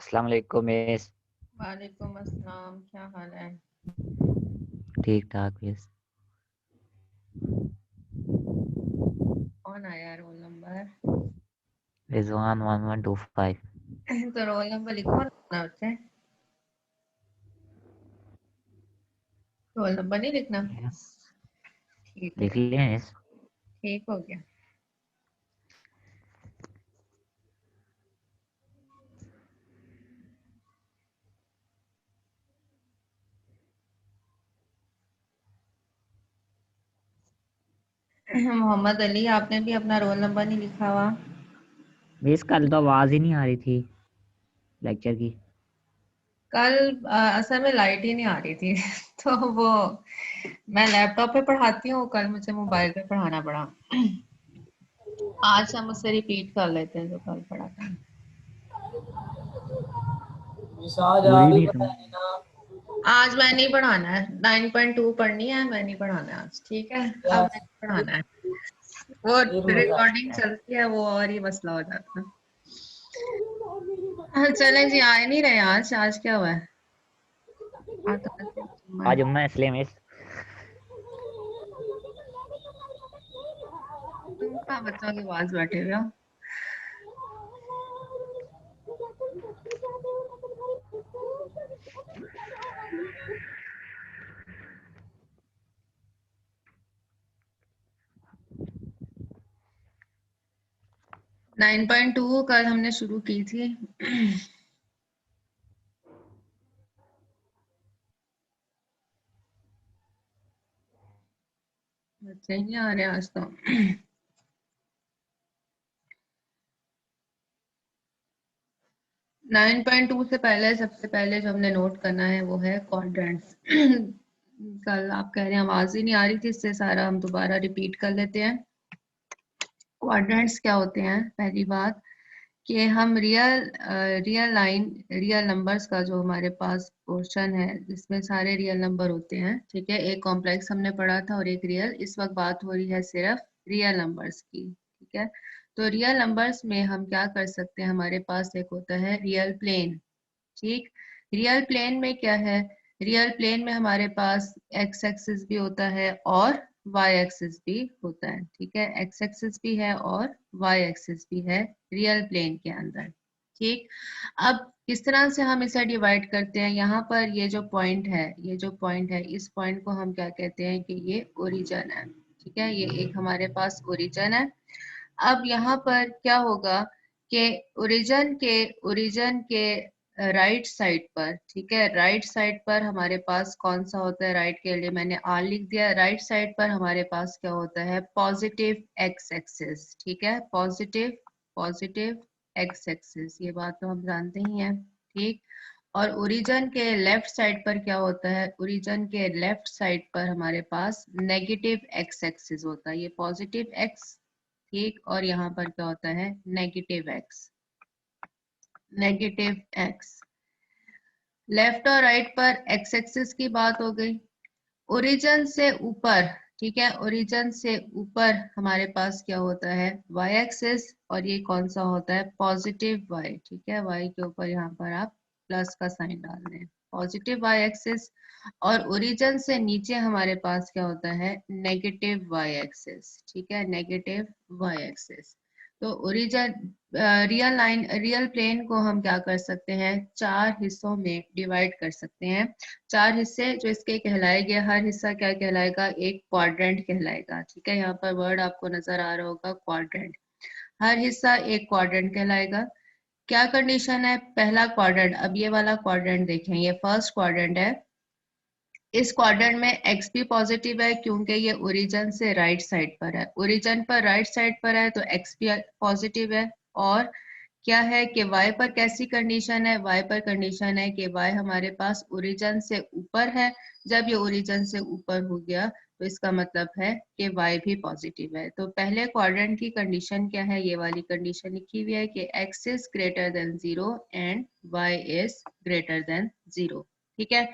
अस्सलाम वालेकुम मिस। वालेकुम अस्सलाम, क्या हाल है? ठीक ठाक मिस। कौन आया रोल नंबर? रिजवान 1125। तो रोल नंबर लिखो ना बच्चे। रोल नंबर नहीं लिखना। यस, ठीक हो लिख गया। लिए मिस। ठीक हो गया। मोहम्मद अली, आपने भी अपना रोल नंबर नहीं लिखा हुआ। मिस कल तो आवाज ही नहीं आ रही थी लेक्चर की। कल असल में लाइट ही नहीं आ रही थी तो वो मैं लैपटॉप पे पढ़ाती हूँ, कल मुझे मोबाइल पे पढ़ाना पड़ा। आज हम उससे रिपीट कर लेते हैं जो कल पढ़ा था। पूरी नहीं तुम। आज मैं नहीं पढ़ाना है, 9.2 पढ़नी है, मैं नहीं पढ़ाना है आज, ठीक है। अब मैं नहीं पढ़ाना है। वो रिकॉर्डिंग चलती है, वो और ही मसला हो जाता है। हाँ, चले जी, आए नहीं रहे आज। आज क्या हुआ है? आज तो वैसे जुम्मा है। आज उम्मा इसलिए मिस। तुम कहाँ बच्चों के पास बैठे हुए हो? 9.2 कल हमने शुरू की थी। बच्चे ही नहीं आ रहे आज तो। 9.2 से पहले सबसे पहले जो हमने नोट करना है वो है क्वाड्रेंट्स। कल आप कह रहे हैं आवाज ही नहीं आ रही थी, इससे सारा हम दोबारा रिपीट कर लेते हैं। क्वाड्रेंट्स क्या होते हैं? पहली बात कि हम रियल लाइन, रियल नंबर्स का जो हमारे पास पोर्शन है जिसमें सारे रियल नंबर होते हैं, ठीक है। एक कॉम्प्लेक्स हमने पढ़ा था और एक रियल। इस वक्त बात हो रही है सिर्फ रियल नंबर्स की, ठीक है। तो रियल नंबर्स में हम क्या कर सकते हैं? हमारे पास एक होता है रियल प्लेन, ठीक। रियल प्लेन में क्या है? रियल प्लेन में हमारे पास एक्स एक्सिस भी होता है और वाई एक्सिस भी होता है, ठीक है। एक्स एक्सिस भी है और वाई एक्सिस भी है रियल प्लेन के अंदर, ठीक। अब किस तरह से हम इसे डिवाइड करते हैं? यहाँ पर ये जो पॉइंट है, ये जो पॉइंट है, इस पॉइंट को हम क्या कहते हैं कि ये ओरिजिन है, ठीक है। ये एक हमारे पास ओरिजिन है। अब यहाँ पर क्या होगा कि ओरिजिन के राइट साइड पर, ठीक है, राइट साइड पर हमारे पास कौन सा होता है? राइट के लिए मैंने आर लिख दिया। राइट साइड पर हमारे पास क्या होता है? पॉजिटिव एक्स एक्सिस, ठीक है। पॉजिटिव पॉजिटिव एक्स एक्सिस, ये बात तो हम जानते ही हैं, ठीक। और ओरिजिन के लेफ्ट साइड पर क्या होता है? ओरिजिन के लेफ्ट साइड पर हमारे पास नेगेटिव एक्स एक्सिस होता है। ये पॉजिटिव एक्स, ठीक, और यहाँ पर क्या होता है? Negative x, negative x. Left और राइट पर एक्स एक्सिस की बात हो गई। ओरिजिन से ऊपर, ठीक है, ओरिजिन से ऊपर हमारे पास क्या होता है? वाई एक्सिस, और ये कौन सा होता है? पॉजिटिव वाई, ठीक है। वाई के ऊपर यहाँ पर आप प्लस का साइन डाल दें, पॉजिटिव वाई एक्सिस। और ओरिजिन से नीचे हमारे पास क्या होता है? नेगेटिव वाई एक्सिस, ठीक है, नेगेटिव वाई एक्सिस। तो origin, real line, real plane को हम क्या कर सकते हैं? चार हिस्सों में डिवाइड कर सकते हैं। चार हिस्से जो इसके कहलाएंगे, हर हिस्सा क्या कहलाएगा? एक क्वाड्रेंट कहलाएगा, ठीक है। यहाँ पर वर्ड आपको नजर आ रहा होगा, क्वाड्रेंट। हर हिस्सा एक क्वाड्रेंट कहलाएगा। क्या कंडीशन है? पहला क्वाड्रेंट, अब ये वाला क्वाड्रेंट देखें, ये फर्स्ट क्वाड्रेंट है। इस क्वाड्रेंट में एक्स भी पॉजिटिव है क्योंकि ये ओरिजिन से राइट साइड पर है। ओरिजिन पर राइट साइड पर है तो एक्स भी पॉजिटिव है। और क्या है कि y पर कैसी कंडीशन है? y पर कंडीशन है कि y हमारे पास ओरिजिन से ऊपर है। जब ये ओरिजिन से ऊपर हो गया तो इसका मतलब है कि y भी पॉजिटिव है। तो पहले क्वाड्रेंट की कंडीशन क्या है? ये वाली कंडीशन लिखी हुई है कि x is greater than 0 and y is greater than 0, ठीक है।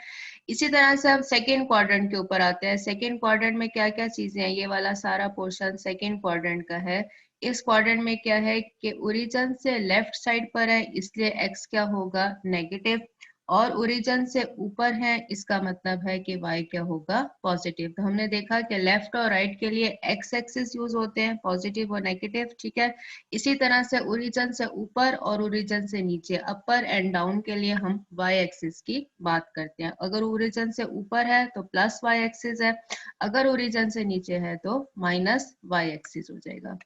इसी तरह से हम सेकेंड क्वाड्रेंट के ऊपर आते हैं। सेकेंड क्वाड्रेंट में क्या क्या चीजें हैं? ये वाला सारा पोर्शन सेकेंड क्वाड्रेंट का है। इस क्वाड्रेंट में क्या है कि ओरिजिन से लेफ्ट साइड पर है, इसलिए x क्या होगा नेगेटिव, और ओरिजिन से ऊपर है, इसका मतलब है कि y क्या होगा पॉजिटिव। तो हमने देखा कि लेफ्ट और राइट के लिए x एक्सिस यूज होते हैं, पॉजिटिव और नेगेटिव, ठीक है। इसी तरह से ओरिजिन से ऊपर और ओरिजिन से नीचे, अपर एंड डाउन के लिए हम y एक्सिस की बात करते हैं। अगर ओरिजिन से ऊपर है तो प्लस y एक्सिस है, अगर ओरिजिन से नीचे है तो माइनस y एक्सिस हो जाएगा।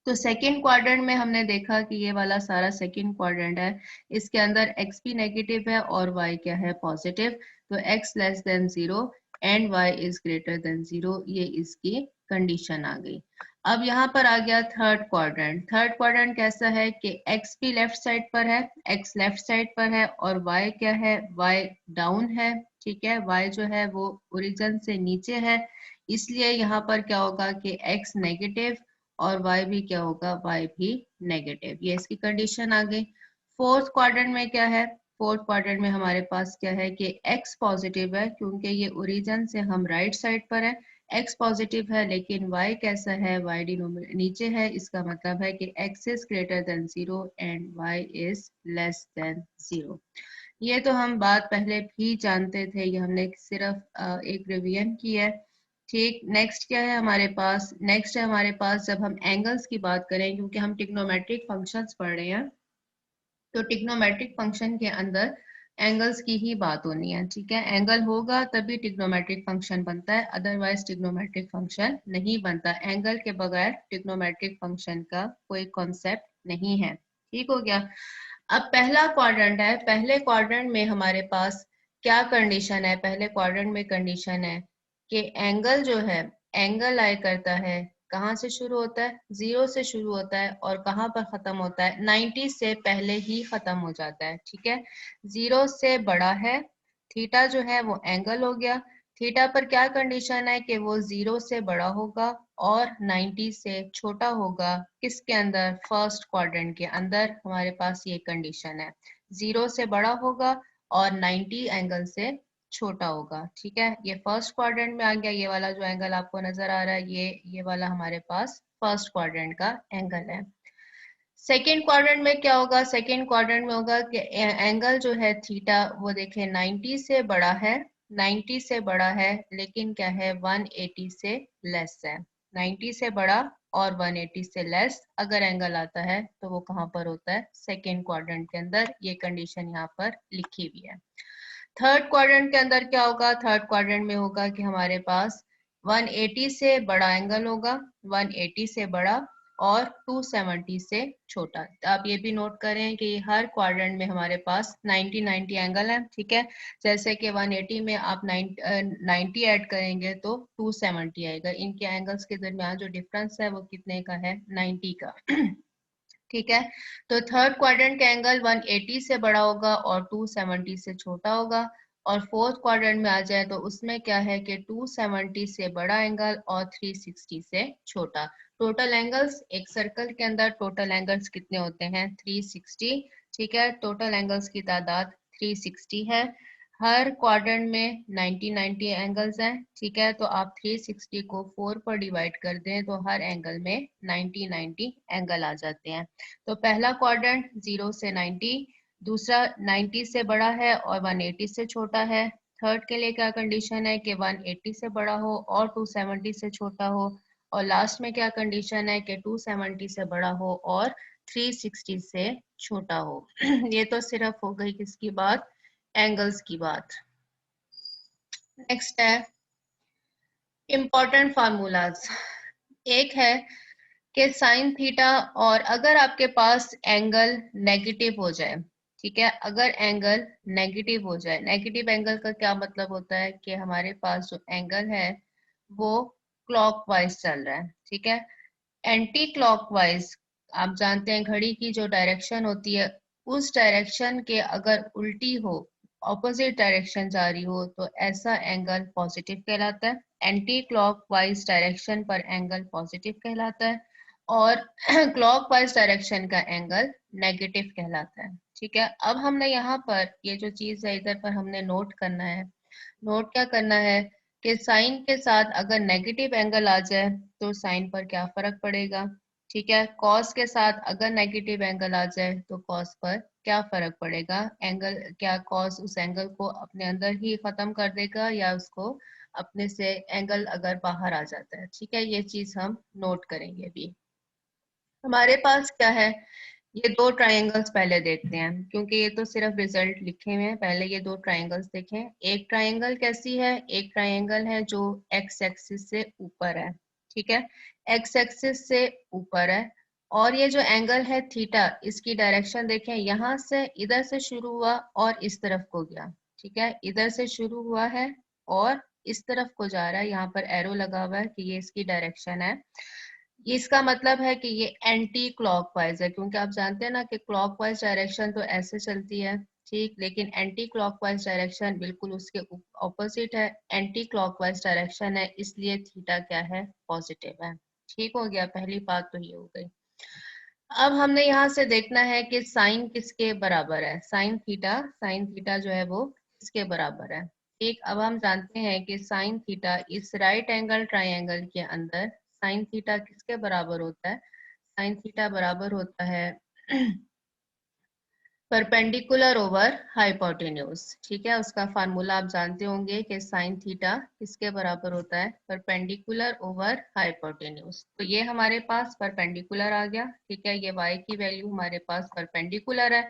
तो सेकेंड क्वाड्रेंट में हमने देखा कि ये वाला सारा सेकेंड क्वाड्रेंट है, इसके अंदर x भी नेगेटिव है और y क्या है पॉजिटिव। तो x less than 0 and y is greater than 0, ये इसकी कंडीशन आ गई। अब यहाँ पर आ गया थर्ड क्वाड्रेंट। थर्ड क्वाड्रेंट कैसा है कि x भी लेफ्ट साइड पर है, x लेफ्ट साइड पर है, और y क्या है, y डाउन है, ठीक है। y जो है वो ओरिजिन से नीचे है, इसलिए यहाँ पर क्या होगा कि x नेगेटिव और y भी क्या होगा, y भी नेगेटिव। ये इसकी कंडीशन आ गई। फोर्थ क्वाड्रेंट में क्या है, फोर्थ क्वाड्रेंट में हमारे पास क्या है कि x पॉजिटिव है, क्योंकि ये ओरिजिन से हम राइट साइड पर है, x पॉजिटिव है, लेकिन y कैसा है, y डिनोमिनेटर नीचे है, इसका मतलब है कि x is greater than 0 and y is less than 0। ये तो हम बात पहले भी जानते थे, ये हमने सिर्फ एक रिवीजन की है, ठीक। नेक्स्ट क्या है हमारे पास, नेक्स्ट है हमारे पास जब हम एंगल्स की बात करें, क्योंकि हम ट्रिग्नोमेट्रिक फंक्शंस पढ़ रहे हैं, तो ट्रिग्नोमेट्रिक फंक्शन के अंदर एंगल्स की ही बात होनी है, ठीक है। एंगल होगा तभी ट्रिग्नोमेट्रिक फंक्शन बनता है, अदरवाइज ट्रिग्नोमेट्रिक फंक्शन नहीं बनता। एंगल के बगैर ट्रिग्नोमेट्रिक फंक्शन का कोई कॉन्सेप्ट नहीं है, ठीक हो गया। अब पहला क्वाड्रेंट है, पहले क्वाड्रेंट में हमारे पास क्या कंडीशन है, पहले क्वाड्रेंट में कंडीशन है कि एंगल जो है, एंगल लाई करता है, कहाँ से शुरू होता है, 0 से शुरू होता है, और कहाँ पर खत्म होता है, 90 से पहले ही खत्म हो जाता है, ठीक है। 0 से बड़ा है, थीटा जो है वो एंगल हो गया। थीटा पर क्या कंडीशन है कि वो 0 से बड़ा होगा और 90 से छोटा होगा, किसके अंदर, फर्स्ट क्वाड्रेंट के अंदर हमारे पास ये कंडीशन है, 0 से बड़ा होगा और 90 एंगल से छोटा होगा, ठीक है। ये फर्स्ट क्वाड्रेंट में आ गया, ये वाला जो एंगल आपको नजर आ रहा है, ये वाला हमारे पास फर्स्ट क्वाड्रेंट का एंगल है। सेकेंड क्वाड्रेंट में क्या होगा, सेकेंड क्वाड्रेंट में होगा कि एंगल जो है थीटा, वो देखें 90 से बड़ा है, 90 से बड़ा है, लेकिन क्या है 180 से लेस है। 90 से बड़ा और 180 से लेस अगर एंगल आता है तो वो कहाँ पर होता है, सेकेंड क्वाड्रेंट के अंदर। ये कंडीशन यहाँ पर लिखी हुई है। थर्ड क्वाड्रेंट के अंदर क्या होगा, थर्ड क्वाड्रेंट में होगा कि हमारे पास 180 से बड़ा एंगल होगा, 180 से बड़ा और 270 से छोटा। आप ये भी नोट करें कि हर क्वाड्रेंट में हमारे पास 90 एंगल है, ठीक है। जैसे कि 180 में आप 90 ऐड करेंगे तो 270 आएगा, इनके एंगल्स के दरमियान जो डिफरेंस है वो कितने का है, 90 का। ठीक है। तो थर्ड क्वाड्रेंट का एंगल 180 से बड़ा होगा और 270 से छोटा होगा। और फोर्थ क्वाड्रेंट में आ जाए तो उसमें क्या है कि 270 से बड़ा एंगल और 360 से छोटा। टोटल एंगल्स, एक सर्कल के अंदर टोटल एंगल्स कितने होते हैं, 360, ठीक है। टोटल एंगल्स की तादाद 360 है। हर क्वाड्रेंट में 90 एंगल्स हैं, ठीक है। तो आप 360 को 4 पर डिवाइड कर दें तो हर एंगल में 90 एंगल आ जाते हैं। तो पहला क्वाड्रेंट 0 से 90, दूसरा 90 से बड़ा है और 180 से छोटा है। थर्ड के लिए क्या कंडीशन है कि 180 से बड़ा हो और 270 से छोटा हो। और लास्ट में क्या कंडीशन है कि 270 से बड़ा हो और 360 से छोटा हो। ये तो सिर्फ हो गई किसकी बात, एंगल्स की बात। नेक्स्ट है इम्पोर्टेंट फार्मूलाज। एक है कि साइन थीटा, और अगर आपके पास एंगल नेगेटिव हो जाए, ठीक है, अगर एंगल नेगेटिव हो जाए, नेगेटिव एंगल का क्या मतलब होता है कि हमारे पास जो एंगल है वो क्लॉकवाइज चल रहा है, ठीक है। एंटी क्लॉकवाइज, आप जानते हैं घड़ी की जो डायरेक्शन होती है उस डायरेक्शन के अगर उल्टी हो, ऑपोजिट डायरेक्शन जा रही हो, तो ऐसा एंगल पॉजिटिव कहलाता है। एंटी क्लॉकवाइज डायरेक्शन पर एंगल पॉजिटिव कहलाता है और क्लॉकवाइज डायरेक्शन का एंगल नेगेटिव कहलाता है, ठीक है। अब हमने यहाँ पर ये जो चीज है इधर पर हमने नोट करना है, नोट क्या करना है कि साइन के साथ अगर नेगेटिव एंगल आ जाए तो साइन पर क्या फर्क पड़ेगा। ठीक है, कॉस के साथ अगर नेगेटिव एंगल आ जाए तो कॉस पर क्या फर्क पड़ेगा, एंगल क्या कॉस उस एंगल को अपने अंदर ही खत्म कर देगा या उसको अपने से एंगल अगर बाहर आ जाता है। ठीक है, ये चीज हम नोट करेंगे अभी। हमारे पास क्या है, ये दो ट्रायंगल्स पहले देखते हैं क्योंकि ये तो सिर्फ रिजल्ट लिखे हुए हैं। पहले ये दो ट्रायंगल्स देखें। एक ट्रायंगल कैसी है, एक ट्रायंगल है जो एक्स एक्सिस से ऊपर है। ठीक है, एक्स एक्सिस से ऊपर है और ये जो एंगल है थीटा, इसकी डायरेक्शन देखें, यहाँ से इधर से शुरू हुआ और इस तरफ को गया। ठीक है, इधर से शुरू हुआ है और इस तरफ को जा रहा है, यहाँ पर एरो लगा हुआ है कि ये इसकी डायरेक्शन है। इसका मतलब है कि ये एंटी क्लॉकवाइज है, क्योंकि आप जानते हैं ना कि क्लॉकवाइज डायरेक्शन तो ऐसे चलती है, ठीक, लेकिन एंटी क्लॉकवाइज डायरेक्शन बिल्कुल उसके ऑपोजिट है, एंटी क्लॉकवाइज डायरेक्शन है, इसलिए थीटा क्या है, पॉजिटिव है। ठीक हो गया, पहली बात तो ये हो गई। अब हमने यहाँ से देखना है कि साइन किसके बराबर है, साइन थीटा जो है वो किसके बराबर है। ठीक, अब हम जानते हैं कि साइन थीटा इस राइट एंगल ट्राइंगल के अंदर साइन थीटा किसके बराबर होता है, साइन थीटा बराबर होता है परपेंडिकुलर ओवर हाइपोटेन्यूज। ठीक है, उसका फार्मूला आप जानते होंगे कि साइन थीटा किसके बराबर होता है, परपेंडिकुलर ओवर हाइपोटेन्यूज। तो ये हमारे पास परपेंडिकुलर आ गया। ठीक है, ये y की वैल्यू हमारे पास परपेंडिकुलर है,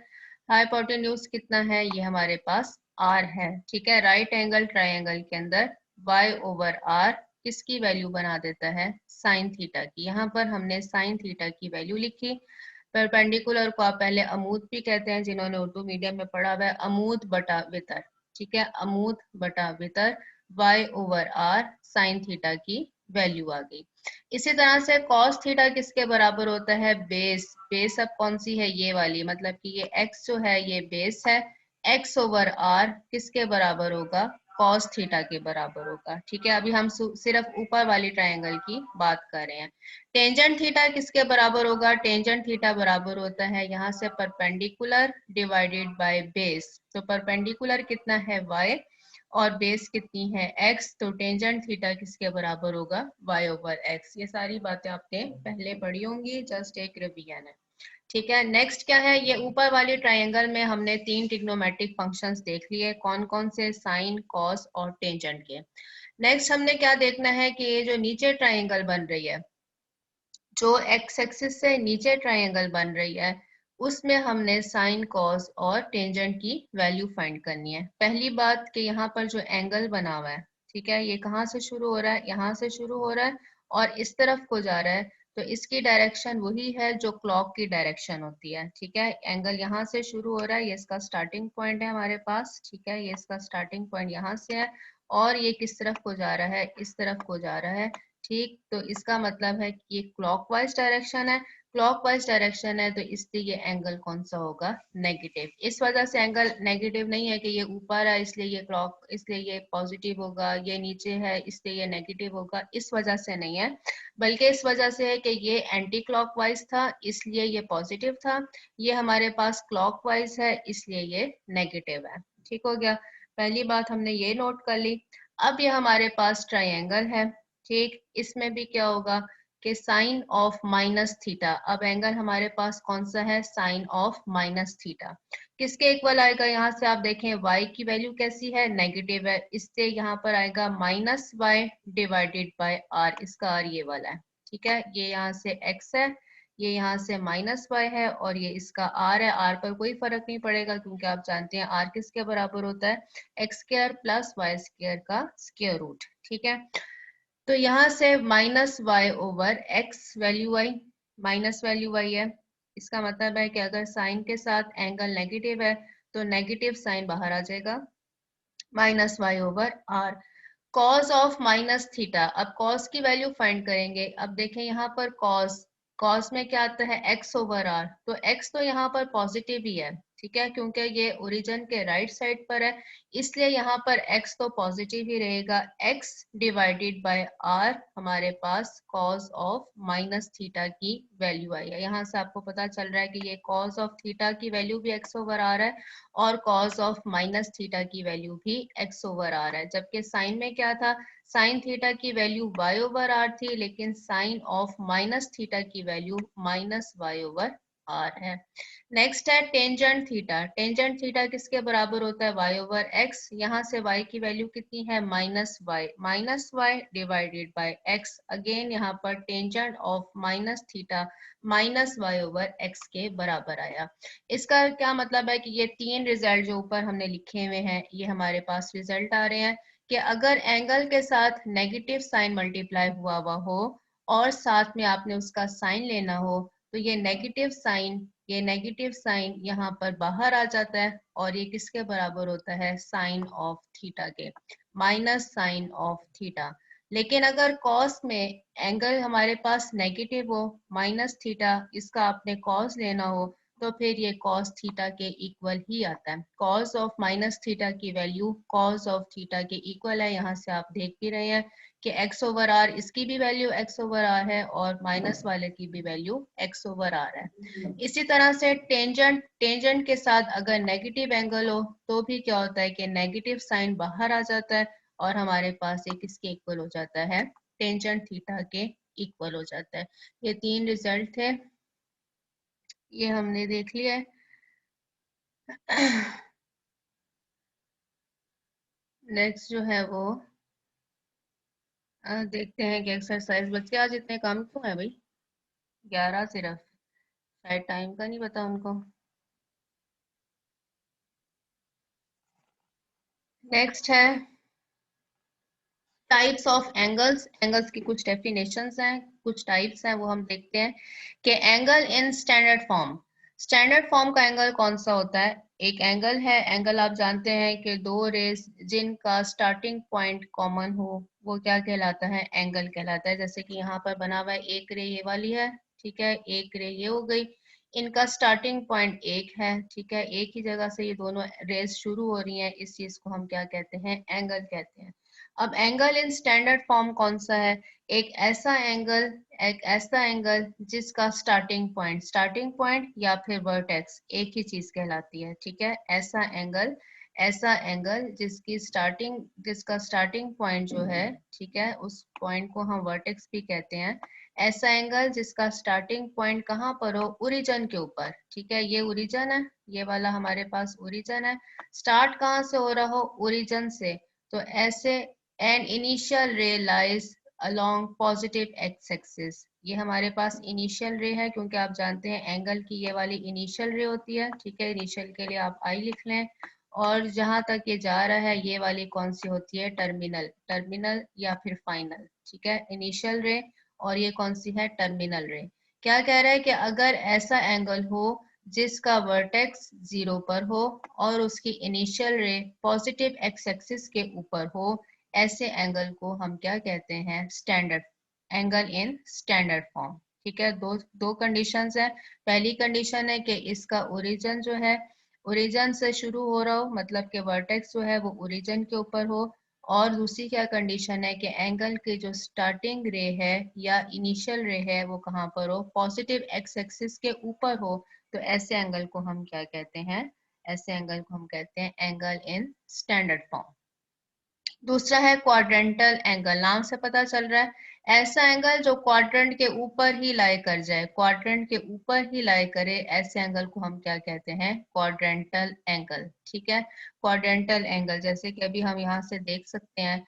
हाइपोटेन्यूज कितना है, ये हमारे पास r है। ठीक है, राइट एंगल ट्राइंगल के अंदर y ओवर r किसकी वैल्यू बना देता है, साइन थीटा की। यहाँ पर हमने साइन थीटा की वैल्यू लिखी। परपेंडिकुलर को आप पहले अमूद भी कहते हैं, जिन्होंने उर्दू मीडियम में पढ़ा हुआ है, अमूद बटा वितर। ठीक है, अमूद बटा वितर y over r sine theta की वैल्यू आ गई। इसी तरह से cos थीटा किसके बराबर होता है, बेस। बेस अब कौन सी है, ये वाली, मतलब कि ये x जो है ये बेस है, x ओवर r किसके बराबर होगा, cos थीटा के बराबर होगा। ठीक है, अभी हम सिर्फ ऊपर वाली ट्रायंगल की बात कर रहे हैं। टेंजेंट थीटा किसके बराबर होगा, टेंजेंट थीटा बराबर होता है यहाँ से परपेंडिकुलर डिवाइडेड बाय बेस। तो परपेंडिकुलर कितना है y और बेस कितनी है x, तो टेंजेंट थीटा किसके बराबर होगा, y ओवर x। ये सारी बातें आपने पहले पढ़ी होंगी, जस्ट एक रिवीजन है। ठीक है, नेक्स्ट क्या है, ये ऊपर वाली ट्रायंगल में हमने तीन ट्रिग्नोमेट्रिक फंक्शंस देख लिए, कौन कौन से, साइन, कॉस और टेंजेंट के। नेक्स्ट हमने क्या देखना है कि ये जो नीचे ट्रायंगल बन रही है, जो एक्स एक्सिस से नीचे ट्रायंगल बन रही है, उसमें हमने साइन, कॉस और टेंजेंट की वैल्यू फाइंड करनी है। पहली बात कि यहाँ पर जो एंगल बना हुआ है, ठीक है, ये कहाँ से शुरू हो रहा है, यहाँ से शुरू हो रहा है और इस तरफ को जा रहा है, तो इसकी डायरेक्शन वही है जो क्लॉक की डायरेक्शन होती है। ठीक है, एंगल यहाँ से शुरू हो रहा है, ये इसका स्टार्टिंग पॉइंट है हमारे पास। ठीक है, ये इसका स्टार्टिंग पॉइंट यहाँ से है और ये किस तरफ को जा रहा है, इस तरफ को जा रहा है। ठीक, तो इसका मतलब है कि ये क्लॉकवाइज डायरेक्शन है, क्लॉकवाइज डायरेक्शन है, तो इसलिए ये एंगल कौन सा होगा, नेगेटिव। इस वजह से एंगल नेगेटिव नहीं है कि ये ऊपर है इसलिए ये क्लॉक, इसलिए ये पॉजिटिव होगा, ये नीचे है इसलिए ये नेगेटिव होगा, इस वजह से नहीं है, बल्कि इस वजह से है कि ये एंटी क्लॉकवाइज था इसलिए ये पॉजिटिव था, ये हमारे पास क्लॉकवाइज है इसलिए ये नेगेटिव है। ठीक हो गया, पहली बात हमने ये नोट कर ली। अब ये हमारे पास ट्राइंगल है, ठीक, इसमें भी क्या होगा कि साइन ऑफ माइनस थीटा। अब एंगल हमारे पास कौन सा है, साइन ऑफ माइनस थीटा, किसके इक्वल आएगा, यहाँ से आप देखें y की वैल्यू कैसी है, नेगेटिव है, इससे यहाँ पर आएगा minus y divided by r, इसका r ये वाला है। ठीक है, ये यहाँ से x है, ये यहाँ से माइनस y है और ये इसका r है। r पर कोई फर्क नहीं पड़ेगा क्योंकि आप जानते हैं r किसके बराबर होता है, x square plus y square का स्क्वायर रूट। ठीक है, तो यहाँ से minus Y over x value i, minus value i है, इसका मतलब है कि अगर साइन के साथ एंगल नेगेटिव है तो नेगेटिव साइन बाहर आ जाएगा, minus Y over R. Cos of minus theta, अब कॉस की वैल्यू फाइंड करेंगे। अब देखें यहाँ पर कॉस, कॉस में क्या आता है, एक्स ओवर आर, तो एक्स तो यहाँ पर पॉजिटिव ही है। ठीक है, क्योंकि ये ओरिजिन के राइट साइड पर है, इसलिए यहाँ पर x तो पॉजिटिव ही रहेगा। x डिवाइडेड बाय r हमारे पास cos ऑफ माइनस थीटा की वैल्यू आई है। यहाँ से आपको पता चल रहा है कि ये cos ऑफ थीटा की वैल्यू भी x ओवर r है और cos ऑफ माइनस थीटा की वैल्यू भी x ओवर r है। जबकि साइन में क्या था, साइन थीटा की वैल्यू y ओवर r थी, लेकिन साइन ऑफ माइनस थीटा की value minus y over r है। नेक्स्ट है टेंजेंट थीटा। टेंजेंट थीटा किसके बराबर होता है, y ओवर x। यहाँ से y की वैल्यू कितनी है, minus Y divided by x। Again यहाँ पर tangent of minus theta minus Y over x के बराबर आया। इसका क्या मतलब है कि ये तीन रिजल्ट जो ऊपर हमने लिखे हुए हैं, ये हमारे पास रिजल्ट आ रहे हैं कि अगर एंगल के साथ नेगेटिव साइन मल्टीप्लाई हुआ हो और साथ में आपने उसका साइन लेना हो, तो ये नेगेटिव साइन यहाँ पर बाहर आ जाता है और ये किसके बराबर होता है, साइन ऑफ थीटा के, माइनस साइन ऑफ थीटा। लेकिन अगर कॉस में एंगल हमारे पास नेगेटिव हो, माइनस थीटा, इसका आपने कॉस लेना हो, तो फिर ये कॉस थीटा के इक्वल ही आता है। कॉस ऑफ माइनस थीटा की वैल्यू कॉस ऑफ थीटा के इक्वल है। यहाँ से आप देख भी रहे हैं कि x ओवर r, इसकी भी वैल्यू x ओवर r है और माइनस वाले की भी वैल्यू x ओवर r है। इसी तरह से टेंजेंट के साथ अगर नेगेटिव एंगल हो तो भी क्या होता है कि नेगेटिव साइन बाहर आ जाता है और हमारे पास ये किसके इक्वल हो जाता है, टेंजेंट थीटा के इक्वल हो जाता है। ये तीन रिजल्ट थे, ये हमने देख लिया है। नेक्स्ट जो है वो देखते हैं कि एक्सरसाइज, बच्चे आज इतने कम क्यों है भाई, 11 सिर्फ, शायद टाइम का नहीं पता उनको। नेक्स्ट है टाइप्स ऑफ एंगल्स। एंगल्स की कुछ डेफिनेशंस हैं, कुछ टाइप्स हैं, वो हम देखते हैं कि angle in standard form. Standard form का एंगल कौन सा होता है, एक एंगल है, एंगल आप जानते हैं कि दो रेस जिनका स्टार्टिंग पॉइंट कॉमन हो वो क्या कहलाता है, एंगल कहलाता है। जैसे कि यहाँ पर बना हुआ है एक रे ये वाली है, ठीक है, एक रे ये हो गई, इनका स्टार्टिंग पॉइंट एक है, ठीक है, एक ही जगह से ये दोनों रेस शुरू हो रही हैं, इस चीज को हम क्या कहते हैं, एंगल कहते हैं। अब एंगल इन स्टैंडर्ड फॉर्म कौन सा है, एक ऐसा एंगल जिसका स्टार्टिंग पॉइंट या फिर वर्टेक्स एक ही चीज कहलाती है, ठीक है, ऐसा एंगल जिसका स्टार्टिंग पॉइंट जो है, ठीक है, उस पॉइंट को हम वर्टेक्स भी कहते हैं। ऐसा एंगल जिसका स्टार्टिंग पॉइंट कहाँ पर हो, ओरिजिन के ऊपर, ठीक है, ये ओरिजिन है, ये वाला हमारे पास ओरिजिन है, स्टार्ट कहाँ से हो रहा हो, ओरिजिन से, तो ऐसे एन इनिशियल रे lies along positive x axis. ये हमारे पास इनिशियल रे है, क्योंकि आप जानते हैं एंगल की ये वाली इनिशियल रे होती है, ठीक है, इनिशियल के लिए आप आई लिख लें, और जहां तक ये जा रहा है ये वाली कौन सी होती है, टर्मिनल या फिर फाइनल, ठीक है, इनिशियल रे, और ये कौन सी है, टर्मिनल रे। क्या कह रहा है कि अगर ऐसा एंगल हो जिसका वर्टेक्स 0 पर हो और उसकी इनिशियल रे पॉजिटिव एक्स एक्सिस के ऊपर हो, ऐसे एंगल को हम क्या कहते हैं, standard angle in standard form. ठीक है, दो कंडीशंस है। पहली कंडीशन है कि इसका ओरिजिन जो है, ओरिजिन से शुरू हो रहा हो, मतलब कि वर्टेक्स जो है वो ओरिजिन के ऊपर हो, और दूसरी क्या कंडीशन है कि एंगल के जो स्टार्टिंग रे है या इनिशियल रे है वो कहाँ पर हो, पॉजिटिव एक्स एक्सिस के ऊपर हो, तो ऐसे एंगल को हम क्या कहते हैं, ऐसे एंगल को हम कहते हैं एंगल इन स्टैंडर्ड फॉर्म। दूसरा है क्वाड्रेंटल एंगल, नाम से पता चल रहा है ऐसा एंगल जो क्वाड्रेंट के ऊपर ही लाई कर जाए, क्वाड्रेंट के ऊपर ही लाई करे, ऐसे एंगल को हम क्या कहते हैं, क्वाड्रेंटल एंगल। ठीक है, क्वाड्रेंटल एंगल, जैसे कि अभी हम यहाँ से देख सकते हैं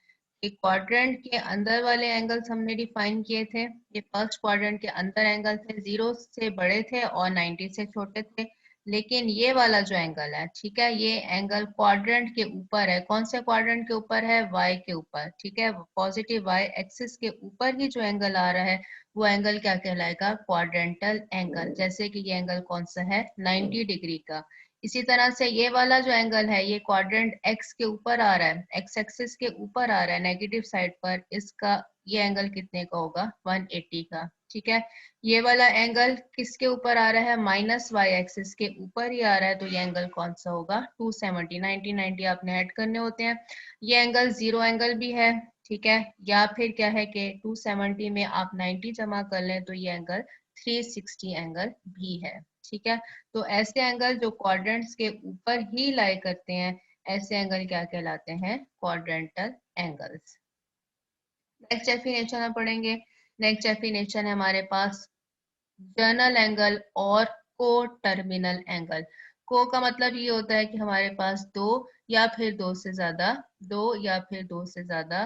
कि क्वाड्रेंट के अंदर वाले एंगल्स हमने डिफाइन किए थे। ये फर्स्ट क्वाड्रेंट के अंदर एंगल थे, 0 से बड़े थे और 90 से छोटे थे। लेकिन ये वाला जो एंगल है, ठीक है, ये एंगल क्वाड्रेंट के ऊपर है। कौन से क्वाड्रेंट के ऊपर है, वाई के ऊपर, ठीक है, पॉजिटिव वाई एक्सिस के ऊपर ही जो एंगल आ रहा है वो एंगल क्या कहलाएगा, क्वाड्रेंटल एंगल। जैसे कि ये एंगल कौन सा है, 90 डिग्री का। इसी तरह से ये वाला जो एंगल है ये क्वाड्रेंट एक्स के ऊपर आ रहा है, एक्स एक्सिस के ऊपर आ रहा है नेगेटिव साइड पर, इसका ये एंगल कितने का होगा, 180 का। ठीक है। ये वाला एंगल किसके ऊपर आ रहा है, माइनस वाई एक्सिस के ऊपर ही आ रहा है, तो ये एंगल कौन सा होगा, 270, 90 90 आपने ऐड करने होते हैं। ये एंगल जीरो एंगल भी है, ठीक है, या फिर क्या है कि 270 में आप 90 जमा कर लें तो ये एंगल 360 एंगल भी है, ठीक है। तो ऐसे एंगल जो क्वाड्रेंट्स के ऊपर ही लाई करते हैं, ऐसे एंगल क्या कहलाते हैं, क्वाड्रेंटल एंगल्स। नेक्स्ट डेफिनेशन हम पढ़ेंगे। नेक्स्ट डेफिनेशन है हमारे पास जर्नल एंगल और को टर्मिनल एंगल। को का मतलब ये होता है कि हमारे पास दो या फिर दो से ज्यादा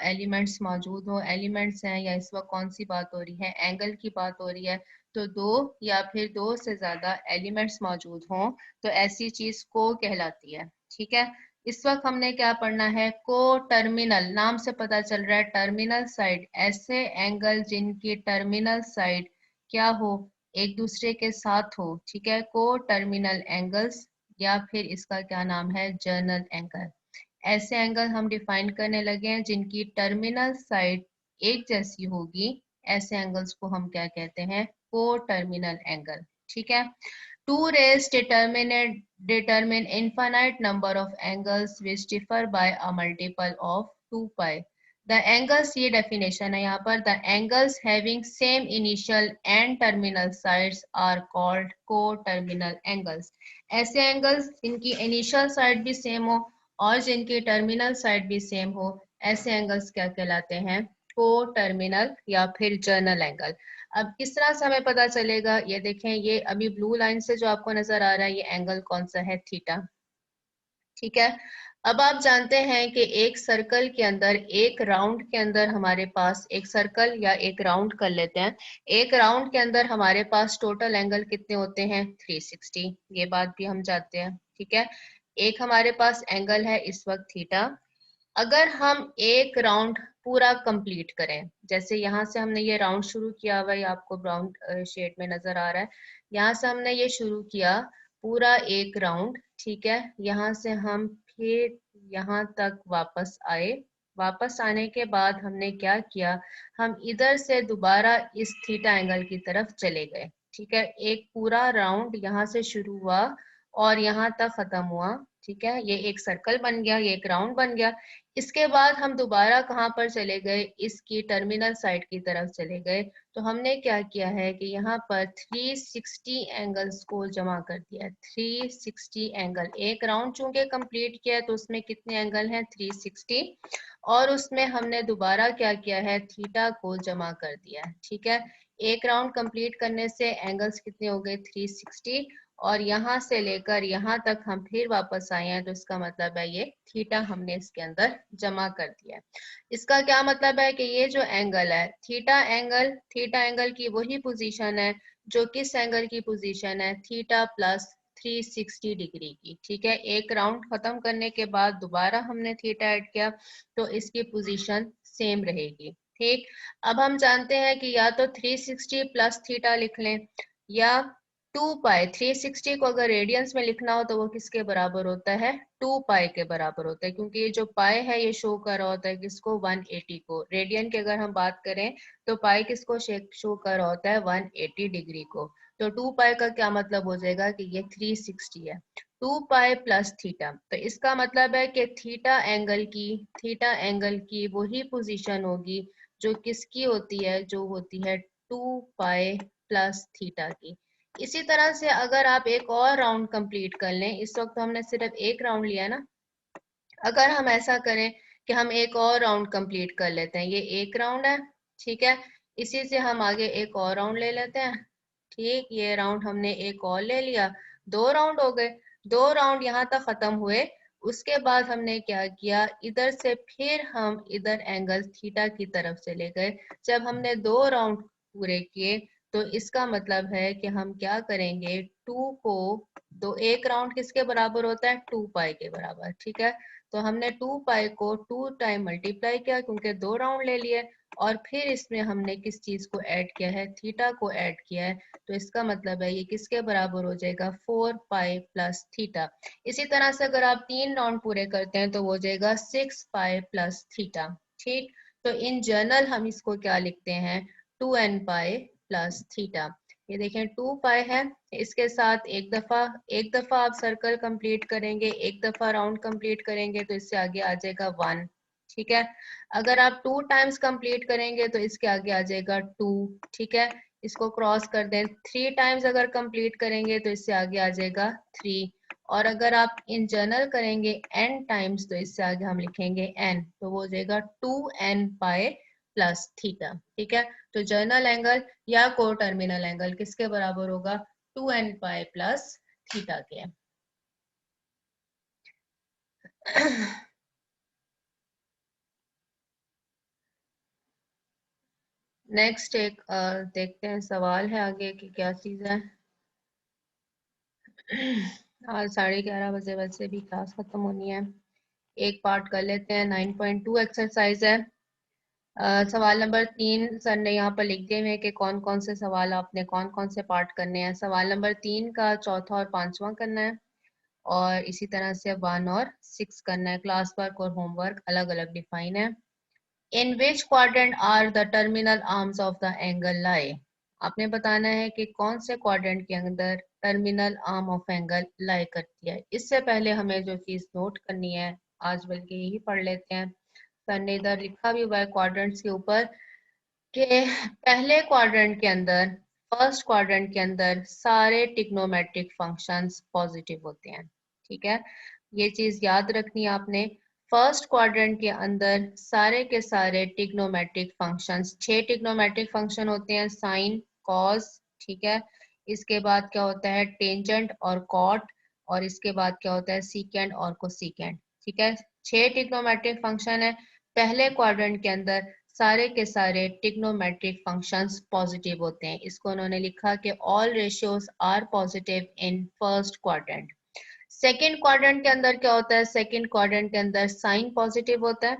एलिमेंट्स मौजूद हो। एलिमेंट्स हैं या इस वक्त कौन सी बात हो रही है, एंगल की बात हो रही है। तो दो या फिर दो से ज्यादा एलिमेंट्स मौजूद हों तो ऐसी चीज को कहलाती है, ठीक है। इस वक्त हमने क्या पढ़ना है, को टर्मिनल, नाम से पता चल रहा है टर्मिनल साइड, ऐसे एंगल जिनकी टर्मिनल साइड क्या हो, एक दूसरे के साथ हो, ठीक है, को टर्मिनल एंगल्स, या फिर इसका क्या नाम है, जर्नल एंगल। ऐसे एंगल हम डिफाइन करने लगे हैं जिनकी टर्मिनल साइड एक जैसी होगी, ऐसे एंगल्स को हम क्या कहते हैं, को टर्मिनल एंगल, ठीक है। Two rays determine infinite number of angles which differ by a multiple of 2 pi. The angles, ये definition है यहाँ पर, the angles having same initial and terminal sides are called co-terminal angles. ऐसे angles जिनकी initial side भी same हो और जिनकी terminal side भी same हो, ऐसे angles क्या कहलाते हैं, co-terminal या फिर journal angle. अब किस तरह से हमें पता चलेगा, ये देखें, ये अभी ब्लू लाइन से जो आपको नजर आ रहा है, ये एंगल कौन सा है, थीटा, ठीक है। अब आप जानते हैं कि एक सर्कल के अंदर, एक राउंड के अंदर हमारे पास, एक सर्कल या एक राउंड कर लेते हैं, एक राउंड के अंदर हमारे पास टोटल एंगल कितने होते हैं, 360, ये बात भी हम जानते हैं, ठीक है। एक हमारे पास एंगल है इस वक्त थीटा। अगर हम एक राउंड पूरा कंप्लीट करें, जैसे यहाँ से हमने ये राउंड शुरू किया हुआ है, आपको ब्राउन शेड में नजर आ रहा है, यहाँ से हमने ये शुरू किया पूरा एक राउंड, ठीक है। यहाँ से हम फिर यहाँ तक वापस आए, वापस आने के बाद हमने क्या किया, हम इधर से दोबारा इस थीटा एंगल की तरफ चले गए, ठीक है। एक पूरा राउंड यहाँ से शुरू हुआ और यहाँ तक खत्म हुआ, ठीक है, ये एक सर्कल बन गया, ये एक राउंड बन गया। इसके बाद हम दोबारा कहाँ पर चले गए, इसकी टर्मिनल साइड की तरफ चले गए, तो हमने क्या किया है कि यहाँ पर 360 एंगल्स को जमा कर दिया, 360 एंगल। एक राउंड चूंकि कंप्लीट किया है तो उसमें कितने एंगल हैं, 360, और उसमें हमने दोबारा क्या किया है, थीटा को जमा कर दिया, ठीक है। एक राउंड कंप्लीट करने से एंगल्स कितने हो गए, 360, और यहाँ से लेकर यहाँ तक हम फिर वापस आए हैं, तो इसका मतलब है ये थीटा हमने इसके अंदर जमा कर दिया है। इसका क्या मतलब है कि ये जो एंगल है थीटा एंगल की वही पोजीशन है जो किस एंगल की पोजीशन है, थीटा प्लस 360 डिग्री की, ठीक है। एक राउंड खत्म करने के बाद दोबारा हमने थीटा ऐड किया तो इसकी पोजीशन सेम रहेगी, ठीक। अब हम जानते हैं कि या तो 360 प्लस थीटा लिख लें, या 2 पाई, 360 को अगर रेडियंस में लिखना हो तो वो किसके बराबर होता है, 2 पाई के बराबर होता है, क्योंकि ये जो पाई है ये शो कर रहा होता है किसको, 180 को। रेडियन की अगर हम बात करें तो पाई किसको शो कर रहा होता है, 180 डिग्री को। तो 2 पाई का क्या मतलब हो जाएगा कि ये 360 है, 2 पाई प्लस थीटा। तो इसका मतलब है कि थीटा एंगल की वही पोजीशन होगी जो किसकी होती है, जो होती है 2 पाई प्लस थीटा की। इसी तरह से अगर आप एक और राउंड कंप्लीट कर लें, इस वक्त हमने सिर्फ एक राउंड लिया ना, अगर हम ऐसा करें कि हम एक और राउंड कंप्लीट कर लेते हैं, ये एक राउंड है, ठीक है, इसी से हम आगे एक और राउंड ले लेते हैं, ठीक, ये राउंड हमने एक और ले लिया, 2 राउंड हो गए, 2 राउंड यहाँ तक खत्म हुए। उसके बाद हमने क्या किया, इधर से फिर हम इधर एंगल थीटा की तरफ चले गए। जब हमने 2 राउंड पूरे किए तो इसका मतलब है कि हम क्या करेंगे, टू को दो, एक राउंड किसके बराबर होता है, 2 पाई के बराबर, ठीक है। तो हमने 2 पाई को 2 टाइम मल्टीप्लाई किया क्योंकि 2 राउंड ले लिए, और फिर इसमें हमने किस चीज को ऐड किया है, थीटा को ऐड किया है। तो इसका मतलब है ये किसके बराबर हो जाएगा, 4 पाई प्लस थीटा। इसी तरह से अगर आप 3 राउंड पूरे करते हैं तो वो हो जाएगा 6 पाई प्लस थीटा, ठीक। तो इन जनरल हम इसको क्या लिखते हैं, 2n पाई प्लस थीटा। ये देखें 2 पाई है, इसके साथ एक दफा आप सर्कल कंप्लीट करेंगे, एक दफा राउंड कंप्लीट करेंगे तो इससे आगे आ जाएगा 1। ठीक है, अगर आप 2 टाइम्स कंप्लीट करेंगे तो इसके आगे आ जाएगा 2। ठीक है, इसको क्रॉस कर दें। 3 टाइम्स अगर कंप्लीट करेंगे तो इससे आगे आ जाएगा 3। और अगर आप इन जनरल करेंगे n टाइम्स तो इससे आगे हम लिखेंगे n, तो वो हो जाएगा 2n पाई प्लस थीटा। ठीक है, तो जर्नल एंगल या को टर्मिनल एंगल किसके बराबर होगा? 2n पाई प्लस थीटा के। नेक्स्ट एक देखते हैं सवाल है आगे की क्या चीज है। आज 11:30 बजे वैसे भी क्लास खत्म होनी है, एक पार्ट कर लेते हैं। 9.2 एक्सरसाइज है। सवाल नंबर 3 सर ने यहाँ पर लिख दिए हैं कि कौन कौन से सवाल आपने कौन कौन से पार्ट करने हैं। सवाल नंबर 3 का चौथा और पांचवा करना है, और इसी तरह से 1 और 6 करना है। क्लास वर्क और होमवर्क अलग अलग डिफाइन है। In which quadrant are the terminal arms of the angle lie. आपने बताना है कि कौन से क्वाड्रेंट के अंदर terminal arm of angle lie करती है। इससे पहले हमें जो चीज नोट करनी है, आज बल्कि यही पढ़ लेते हैं। सर ने इधर लिखा भी हुआ है क्वाड्रेंट्स के ऊपर कि पहले क्वाड्रेंट के अंदर, फर्स्ट क्वाड्रेंट के अंदर सारे ट्रिग्नोमेट्रिक फंक्शंस पॉजिटिव होते हैं। ठीक है, ये चीज याद रखनी है आपने। फर्स्ट क्वाड्रेंट के अंदर सारे के सारे ट्रिग्नोमेट्रिक फंक्शंस, 6 ट्रिग्नोमेट्रिक फंक्शन होते हैं, साइन, कॉस, ठीक है, इसके बाद क्या होता है टेंजेंट और कॉट, और इसके बाद क्या होता है सीकेंड और कोसीकेंड। ठीक है, 6 ट्रिग्नोमेट्रिक फंक्शन है पहले क्वाड्रेंट के अंदर, सारे के सारे ट्रिग्नोमेट्रिक फंक्शंस पॉजिटिव होते हैं। इसको उन्होंने लिखा कि all ratios are positive in first quadrant. Second quadrant के अंदर क्या होता है? सेकंड क्वाड्रेंट के अंदर साइन पॉजिटिव होता है,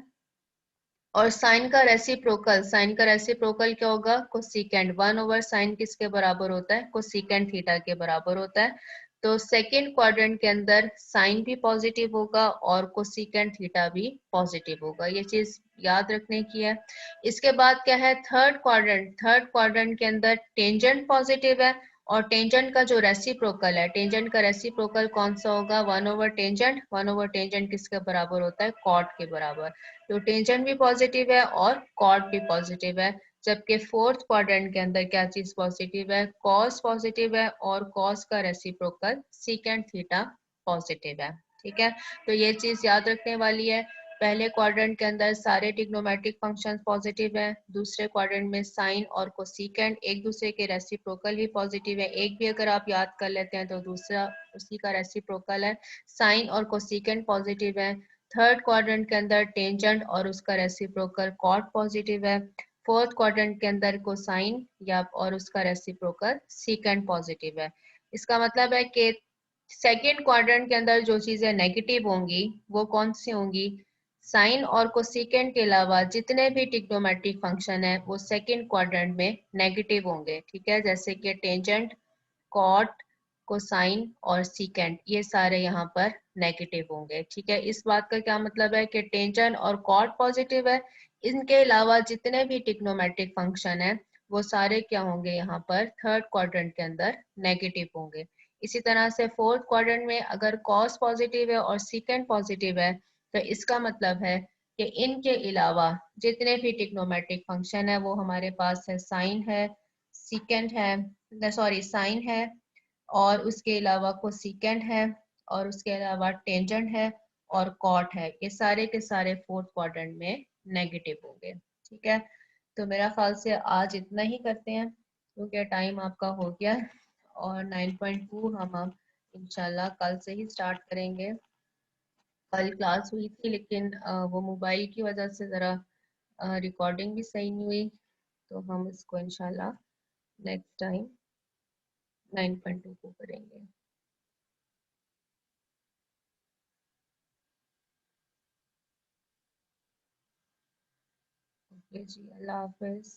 और साइन का रेसिप्रोकल क्या होगा? कोसिकेंड। 1 ओवर साइन किसके बराबर होता है? कोसिकेंड थीटा के बराबर होता है। तो सेकेंड क्वाड्रेंट के अंदर साइन भी पॉजिटिव होगा और कोसिकेंड थीटा भी पॉजिटिव होगा, ये चीज याद रखने की है। इसके बाद क्या है? थर्ड क्वाड्रेंट के अंदर टेंजेंट पॉजिटिव है, और टेंजेंट का जो रेसिप्रोकल है, टेंजेंट का रेसिप्रोकल कौन सा होगा? 1 ओवर टेंजेंट किसके बराबर होता है? कॉट के बराबर। तो टेंजेंट भी पॉजिटिव है और कॉट भी पॉजिटिव है। जबकि फोर्थ क्वाड्रेंट के अंदर क्या चीज पॉजिटिव है? कॉस पॉजिटिव है, और कॉस का रेसिप्रोकल सीकेंड थीटा पॉजिटिव है। ठीक है, तो ये चीज याद रखने वाली है। पहले क्वाड्रेंट के अंदर सारे ट्रिग्नोमेट्रिक फंक्शंस पॉजिटिव है, दूसरे क्वाड्रेंट में साइन और कोसिकेंड एक दूसरे के रेसिप्रोकल ही पॉजिटिव है। एक भी अगर आप याद कर लेते हैं तो दूसरा उसी का रेसिप्रोकल है। साइन और कोसिकेंड पॉजिटिव है। थर्ड क्वाड्रेंट के अंदर टेंजेंट और उसका रेसिप्रोकल कॉट पॉजिटिव है। फोर्थ क्वाड्रेंट के अंदर कोसाइन या और उसका रेसिप्रोकल सीकेंड पॉजिटिव है। इसका मतलब है कि सेकेंड क्वाड्रेंट के अंदर जो चीजें नेगेटिव होंगी वो कौन सी होंगी? साइन और कोसिकेंड के अलावा जितने भी ट्रिग्नोमेट्रिक फंक्शन है वो सेकेंड क्वाड्रेंट में नेगेटिव होंगे। ठीक है, जैसे कि टेंजेंट, कॉट, कोसाइन और सीकेंड, ये सारे यहाँ पर नेगेटिव होंगे। ठीक है, इस बात का क्या मतलब है कि टेंजेंट और कॉट पॉजिटिव है, इनके अलावा जितने भी ट्रिग्नोमेट्रिक फंक्शन है वो सारे क्या होंगे यहाँ पर थर्ड क्वाड्रेंट के अंदर नेगेटिव होंगे। इसी तरह से फोर्थ क्वाड्रेंट में अगर कॉस पॉजिटिव है और सीकेंड पॉजिटिव है तो इसका मतलब है कि इनके अलावा जितने भी ट्रिग्नोमेट्रिक फंक्शन है वो हमारे पास है साइन है, सीकेंड है, सॉरी साइन है, और उसके अलावा कोसिकेंड है, और उसके अलावा टेंजेंट है और कॉट है। ये सारे के सारे फोर्थ क्वाड्रेंट में नेगेटिव होंगे। ठीक है, तो मेरा ख्याल से आज इतना ही करते हैं क्योंकि टाइम आपका हो गया है, और 9.2 हम अब इंशाल्लाह कल से ही स्टार्ट करेंगे। कल क्लास हुई थी लेकिन वो मोबाइल की वजह से ज़रा रिकॉर्डिंग भी सही नहीं हुई, तो हम इसको इंशाल्लाह नेक्स्ट टाइम 9.2 को करेंगे। ओके जी, अल्लाह हाफिज।